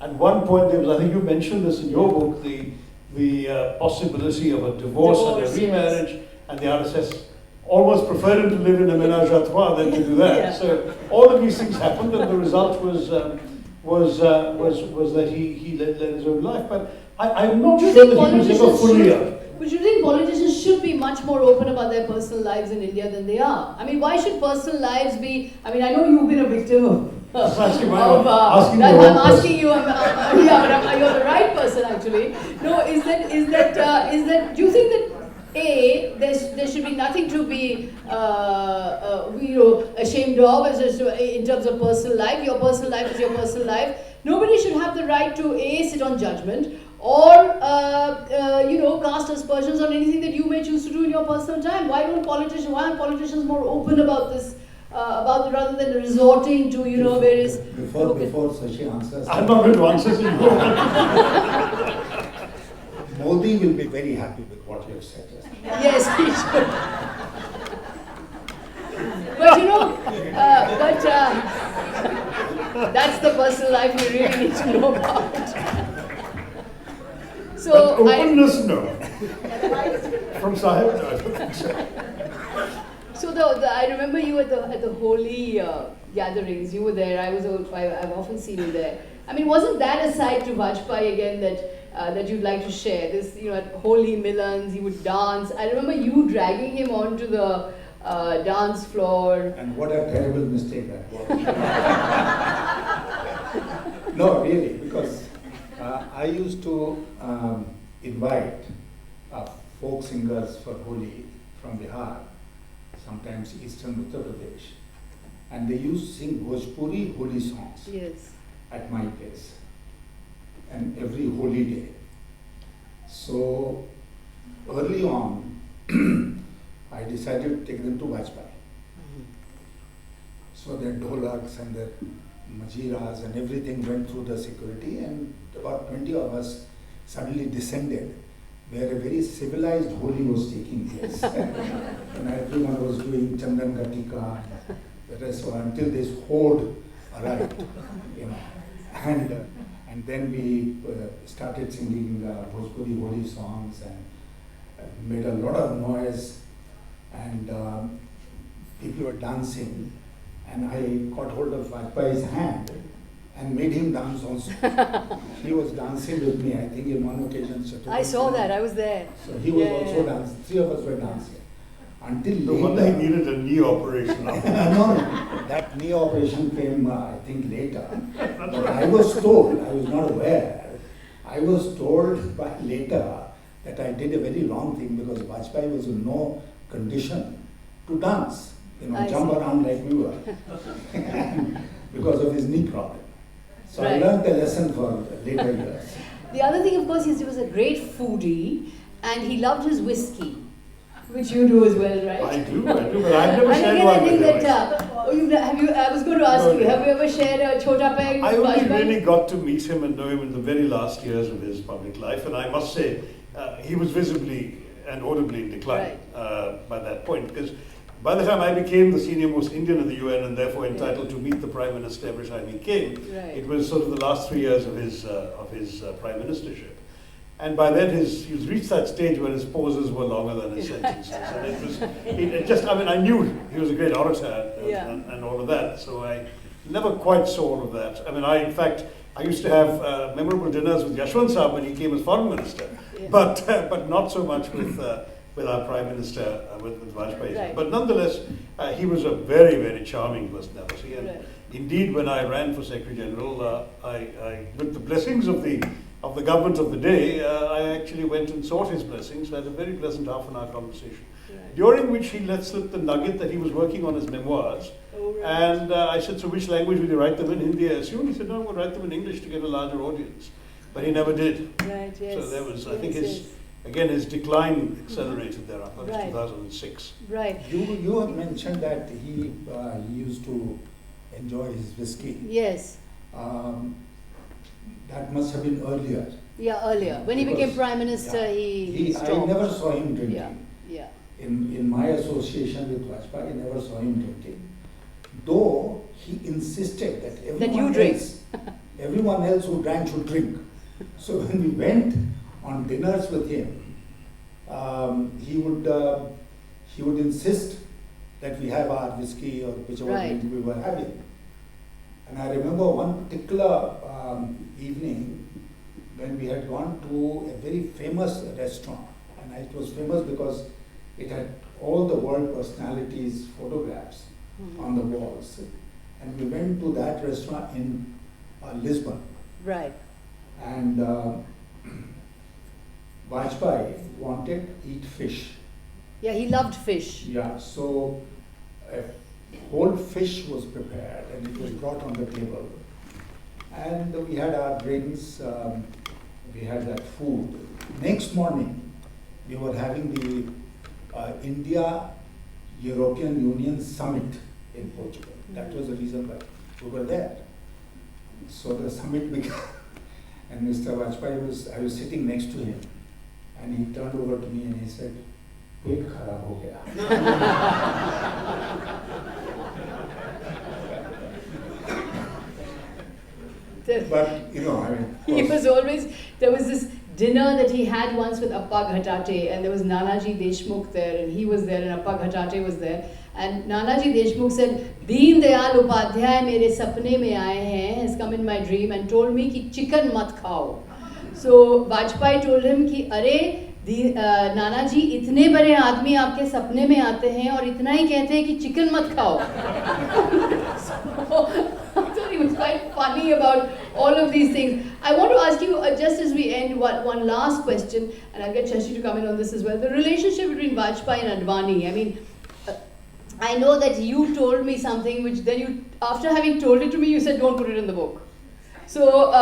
at one point there was, I think you mentioned this in your book, the possibility of a divorce and a remarriage, and the RSS almost preferred him to live in a ménage à trois than to do that. Yeah. So all of these things happened, and the result was that he led his own life. But I'm not sure that he was ever fully out. But you think politicians should be much more open about their personal lives in India than they are? I mean, why should personal lives be? I mean, I know you've been a victim of. I'm asking you. Yeah, but you're the right person actually. No, is that? Do you think that there should be nothing to be ashamed of in terms of personal life? Your personal life is your personal life. Nobody should have the right to sit on judgment or cast aspersions on anything that you may choose to do in your personal time. Why aren't politicians more open about this? Rather than resorting to various. Before Sashi answers, I'm not going to answer you. Modi will be very happy with what you have said. Yes, he should. But that's the personal life we really need to know about. So but openness, no. From Sahib, no, I don't think so. So I remember you at the holy gatherings. You were there. I've often seen you there. I mean, wasn't that a side to Vajpayee again that you'd like to share? This, at holy Milans, he would dance. I remember you dragging him onto the dance floor. And what a terrible mistake that was. No, really, because I used to invite folk singers for Holi from Bihar, sometimes eastern Uttar Pradesh, and they used to sing Bhojpuri Holi songs at my place, and every holy day. So early on, I decided to take them to Vajpayee. So their dholaks and their majiras and everything went through the security, and about 20 of us suddenly descended where a very civilized Holi was taking place. And everyone was doing Chandan Gatika, the rest of until this horde arrived, And then we started singing Bhojpuri Holi songs and made a lot of noise, and people were dancing, and I caught hold of Vajpayee's hand and made him dance also. He was dancing with me, I think in one occasion. I saw that, I was there. So he was also dancing, 3 of us were dancing. Until no wonder he needed a knee operation. No, that knee operation came, I think, later. But I was told, I was not aware, I was told by later that I did a very wrong thing because Vajpayee was in no condition to dance, jump around like we were, because of his knee problem. So I learned a lesson for later years. The other thing, of course, is he was a great foodie and he loved his whiskey, which you do as well, right? I do, but I've never shared one with him. I was going to ask you, have you ever shared a Chota Peg? I only really got to meet him and know him in the very last years of his public life, and I must say, he was visibly and audibly in decline by that point, because by the time I became the senior most Indian in the UN and therefore entitled to meet the Prime Minister every time he came, it was sort of the last 3 years of his Prime Ministership. And by then he's reached that stage where his pauses were longer than his sentences. And I knew he was a great orator and all of that, so I never quite saw all of that. In fact, I used to have memorable dinners with Yashwant Saab when he came as Foreign Minister, but not so much with our Prime Minister, with Vajpayee. Right. But nonetheless, he was a very, very charming personality. And indeed, when I ran for Secretary General, I with the blessings of the government of the day, I actually went and sought his blessings. We had a very pleasant half-an-hour conversation, during which he let slip the nugget that he was working on his memoirs. And I said, so which language will you write them in? Hindi, I assume. He said, no, I'm going to write them in English to get a larger audience. But he never did. Right, yes. So there was, I think his decline accelerated thereafter. That was 2006. Right. You have mentioned that he used to enjoy his whiskey. Yes. That must have been earlier. Yeah, earlier. When he became Prime Minister, he stopped. I never saw him drinking. Yeah. In my association with Vajpayee, I never saw him drinking. Though he insisted that everyone Everyone else who drank should drink. So when we went on dinners with him, he would insist that we have our whiskey or whichever drink we were having. And I remember one particular evening when we had gone to a very famous restaurant. And it was famous because it had all the world personalities' photographs on the walls. And we went to that restaurant in Lisbon. Right. And Vajpayee wanted to eat fish. Yeah, he loved fish. Yeah, so a whole fish was prepared and it was brought on the table. And we had our drinks, we had that food. Next morning, we were having the India-European Union Summit in Portugal. That was the reason why we were there. So the summit began, and Mr. Vajpayee I was sitting next to him, and he turned over to me and he said, "Pet kharab ho gaya." But, you know, I mean... He was always, there was this dinner that he had once with Appa Ghatate, and there was Nanaji Deshmukh there, and he was there, and Appa Ghatate was there. And Nanaji Deshmukh said, Deen Dayal Upadhyay mere sapne mein aaye hain, has come in my dream and told me ki chicken mat khao. So Vajpayee told him ki, Are, नाना जी इतने बड़े आदमी आपके सपने में आते हैं और इतना ही कहते हैं कि चिकन मत खाओ. So he was quite funny about all of these things. I want to ask you, just as we end, one last question, and I'll get Shashi to come in on this as well. The relationship between Vajpayee and Advani. I mean, I know that you told me something which then you, after having told it to me, you said don't put it in the book. So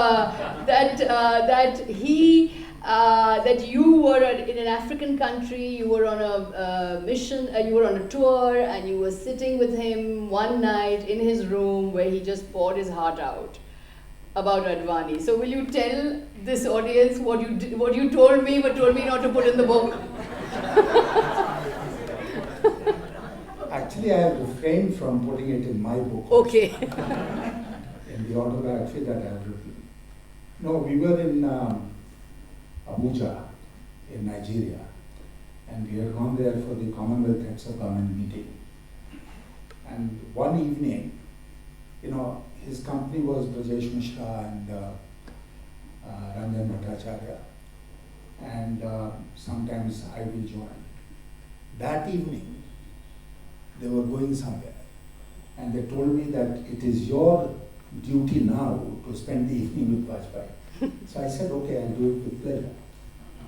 that you were in an African country, you were on a mission, you were on a tour, and you were sitting with him one night in his room where he just poured his heart out about Advani. So will you tell this audience what you told me but told me not to put in the book? Actually, I have refrained from putting it in my book. Okay. In the autobiography that I have written. No, we were in Abuja, in Nigeria, and we had gone there for the Commonwealth Heads of Government meeting. And one evening, you know, his company was Brajesh Mishra and Ranjan Bhattacharya, and sometimes I will join. That evening, they were going somewhere, and they told me that it is your duty now to spend the evening with Vajpayee. So I said, okay, I'll do it with pleasure.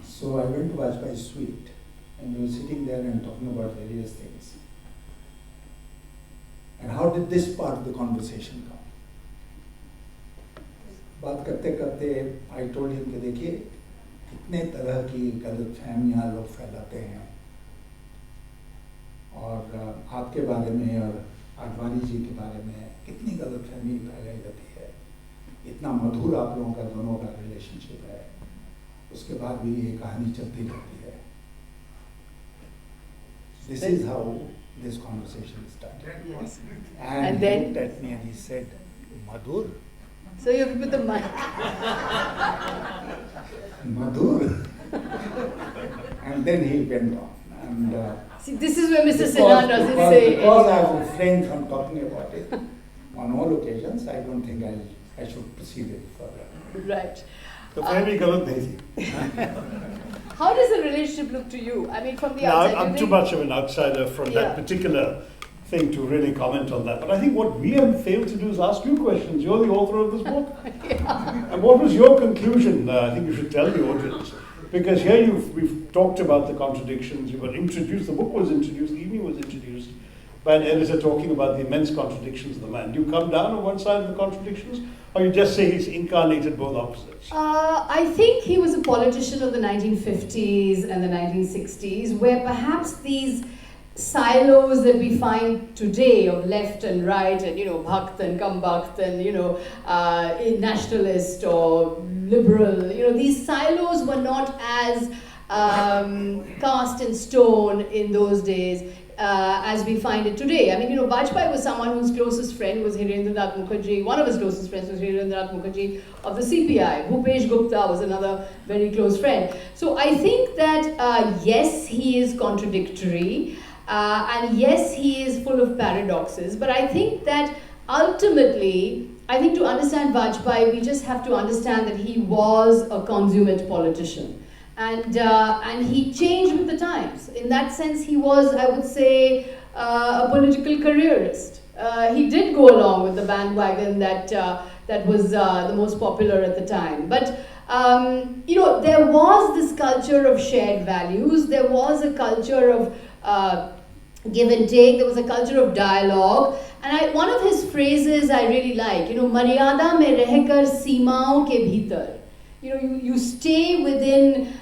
So I went to Vajpayee's suite, and we were sitting there and talking about various things. And how did this part of the conversation come? बात करते करते I told him कि देखिए कितने तरह की गलतफहमियां लोग फैलाते हैं और आपके बारे में और आडवाणी जी के बारे में कितनी गलतफहमी फैलाई जाती है, इतना मधुर आप लोगों का दोनों का रिलेशनशिप है, उसके बाद भी ये कहानी चलती रहती है. This is how this conversation started. Yes. And he then looked at me and he said, Madhur? So you have to put the mic. Madhur? And then he went on. And see, this is where Mr. Sinha doesn't say. Because I have refrained from talking about it on all occasions, I don't think I should proceed it further. Right. So very galat nahi thi. How does the relationship look to you? I mean, from the Now, outside. I'm too much of an outsider from that particular thing to really comment on that. But I think what we have failed to do is ask you questions. You're the author of this book. And what was your conclusion? I think you should tell the audience. Because here we've talked about the contradictions. You were introduced, the book was introduced, the evening was introduced by an editor talking about the immense contradictions of the man. Do you come down on one side of the contradictions, or you just say he's incarnated both opposites? I think he was a politician of the 1950s and the 1960s, where perhaps these silos that we find today of left and right and, you know, Bhakt and Kambhakt and, you know, nationalist or liberal, you know, these silos were not as cast in stone in those days. as we find it today. I mean, Vajpayee was someone whose closest friend was Hirendranath Mukherjee. One of his closest friends was Hirendranath Mukherjee of the CPI. Bhupesh Gupta was another very close friend. So I think that, yes, he is contradictory, and yes, he is full of paradoxes, but I think that ultimately, I think to understand Vajpayee, we just have to understand that he was a consummate politician. And he changed with the times. In that sense, he was, I would say, a political careerist. He did go along with the bandwagon that was the most popular at the time. But there was this culture of shared values. There was a culture of give and take. There was a culture of dialogue. And one of his phrases I really like, Maryada mein rehkar seemaon ke bhitar. You stay within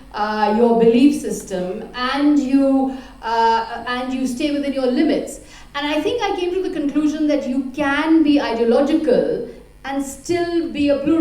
your belief system, and you stay within your limits. And I think I came to the conclusion that you can be ideological and still be a pluralist.